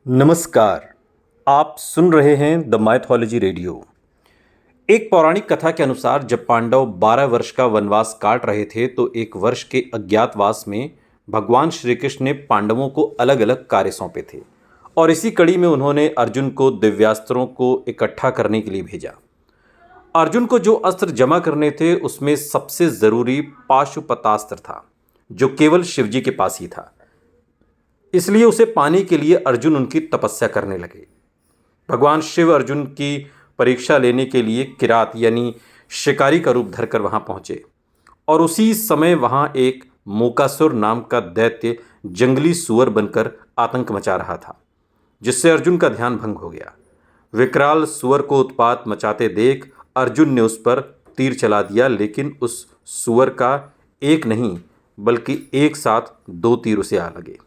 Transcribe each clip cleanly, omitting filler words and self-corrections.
नमस्कार। आप सुन रहे हैं द माइथोलॉजी रेडियो। एक पौराणिक कथा के अनुसार जब पांडव 12 वर्ष का वनवास काट रहे थे तो एक वर्ष के अज्ञातवास में भगवान श्री कृष्ण ने पांडवों को अलग अलग कार्य सौंपे थे और इसी कड़ी में उन्होंने अर्जुन को दिव्यास्त्रों को इकट्ठा करने के लिए भेजा। अर्जुन को जो अस्त्र जमा करने थे उसमें सबसे जरूरी पाशुपतास्त्र था जो केवल शिवजी के पास ही था, इसलिए उसे पाने के लिए अर्जुन उनकी तपस्या करने लगे। भगवान शिव अर्जुन की परीक्षा लेने के लिए किरात यानी शिकारी का रूप धरकर वहां पहुंचे और उसी समय वहां एक मोकासुर नाम का दैत्य जंगली सुअर बनकर आतंक मचा रहा था, जिससे अर्जुन का ध्यान भंग हो गया। विकराल सुअर को उत्पात मचाते देख अर्जुन ने उस पर तीर चला दिया, लेकिन उस सुअर का एक नहीं बल्कि एक साथ 2 तीर उसे आ लगे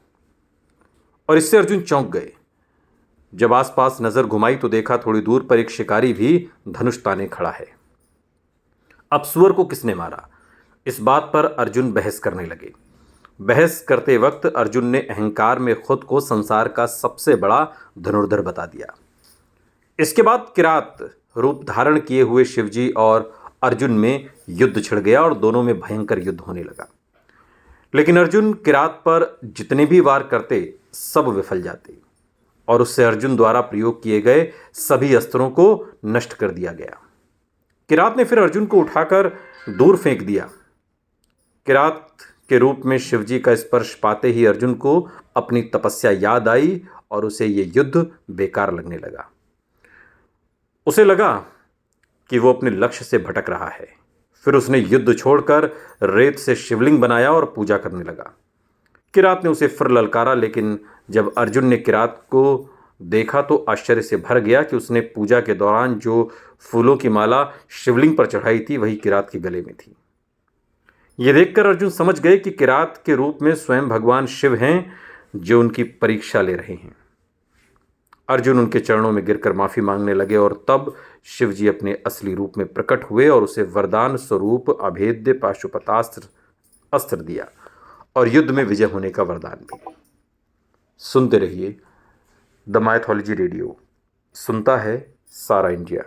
और इससे अर्जुन चौंक गए। जब आसपास नजर घुमाई तो देखा थोड़ी दूर पर एक शिकारी भी धनुष ताने खड़ा है। अब सुअर को किसने मारा, इस बात पर अर्जुन बहस करने लगे। बहस करते वक्त अर्जुन ने अहंकार में खुद को संसार का सबसे बड़ा धनुर्धर बता दिया। इसके बाद किरात रूप धारण किए हुए शिवजी और अर्जुन में युद्ध छिड़ गया और दोनों में भयंकर युद्ध होने लगा। लेकिन अर्जुन किरात पर जितने भी वार करते सब विफल जाते और उससे अर्जुन द्वारा प्रयोग किए गए सभी अस्त्रों को नष्ट कर दिया गया। किरात ने फिर अर्जुन को उठाकर दूर फेंक दिया। किरात के रूप में शिवजी का स्पर्श पाते ही अर्जुन को अपनी तपस्या याद आई और उसे यह युद्ध बेकार लगने लगा। उसे लगा कि वो अपने लक्ष्य से भटक रहा है। फिर उसने युद्ध छोड़कर रेत से शिवलिंग बनाया और पूजा करने लगा। किरात ने उसे फिर ललकारा, लेकिन जब अर्जुन ने किरात को देखा तो आश्चर्य से भर गया कि उसने पूजा के दौरान जो फूलों की माला शिवलिंग पर चढ़ाई थी वही किरात के गले में थी। यह देखकर अर्जुन समझ गए कि किरात के रूप में स्वयं भगवान शिव हैं जो उनकी परीक्षा ले रहे हैं। अर्जुन उनके चरणों में गिरकर माफी मांगने लगे और तब शिवजी अपने असली रूप में प्रकट हुए और उसे वरदान स्वरूप अभेद्य पाशुपतास्त्र अस्त्र दिया और युद्ध में विजय होने का वरदान भी। सुनते रहिए द माइथोलॉजी रेडियो, सुनता है सारा इंडिया।